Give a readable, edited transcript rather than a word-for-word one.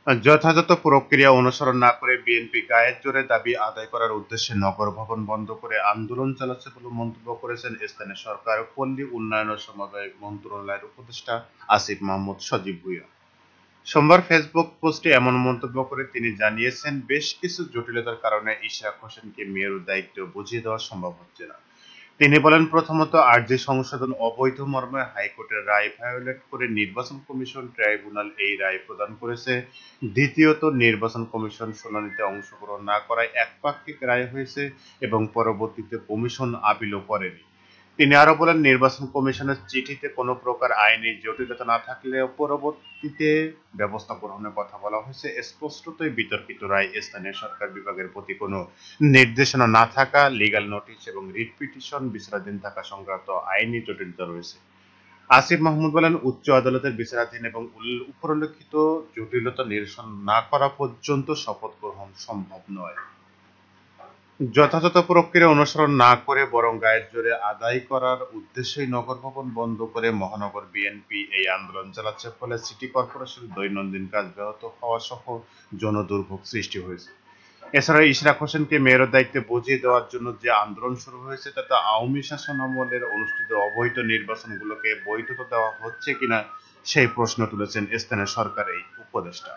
যথাযথ প্রক্রিয়া অনুসরণ না করে বিএনপি গায়ের জোরে দাবি আদায় করার উদ্দেশ্যে নগর ভবন বন্ধ করে আন্দোলন চালাচ্ছে বলে মন্তব্য করেছেন স্থানীয় সরকার পল্লী উন্নয়ন ও সমবায় মন্ত্রণালয়ের উপদেষ্টা আসিফ মাহমুদ সজীব ভুঁইয়া। সোমবার ফেসবুক পোস্টে এমন মন্তব্য করে তিনি জানিয়েছেন, বেশ কিছু জটিলতার কারণে ইশরাক হোসেনকে মেয়র দায়িত্ব বুঝিয়ে দেওয়া সম্ভব হচ্ছে না। তিনি বলেন, প্রথমত আরজি সংশোধন অবৈধ মর্মে হাইকোর্টের রায় ভায়োলেট করে নির্বাচন কমিশন ট্রাইব্যুনাল এই রায় প্রদান করেছে। দ্বিতীয়ত, নির্বাচন কমিশন শুনানিতে অংশগ্রহণ না করায় একপাক্ষিক রায় হয়েছে এবং পরবর্তীতে কমিশন আপিলও করেনি। তিনি আরো বলেন, নির্বাচন কমিশনের চিঠিতে কোনো প্রকার আইনি জটিলতা না থাকলেও পরবর্তীতে ব্যবস্থা গ্রহণের কথা বলা হয়েছে। স্পষ্টতই বিতর্কিত রায়, স্থানীয় সরকার বিভাগের প্রতি কোনো নির্দেশনা না থাকা, লিগ্যাল নোটিশ এবং রিট পিটিশন বিচারাধীন থাকা সংক্রান্ত আইনি জটিলতা রয়েছে। আসিফ মাহমুদ বলেন, উচ্চ আদালতের বিচারাধীন এবং উপরোল্লিখিত জটিলতা নিরসন না করা পর্যন্ত শপথ গ্রহণ সম্ভব নয়। যথাযথ প্রক্রিয়া অনুসরণ না করে বরং গায়ের জোরে আদায় করার উদ্দেশ্যেই নগর ভবন বন্ধ করে মহানগর বিএনপি এই আন্দোলন চালাচ্ছে, ফলে সিটি কর্পোরেশনের দৈনন্দিন কাজ ব্যাহত হওয়া সহ জনদুর্ভোগ সৃষ্টি হয়েছে। এছাড়া ইশরাক হোসেনকে মেয়রের দায়িত্বে বুঝিয়ে দেওয়ার জন্য যে আন্দোলন শুরু হয়েছে তাতে আওয়ামী শাসনামলের অনুষ্ঠিত অবৈধ নির্বাচনগুলোকে বৈধতা দেওয়া হচ্ছে কিনা সেই প্রশ্ন তুলেছেন স্থানীয় সরকার এই উপদেষ্টা।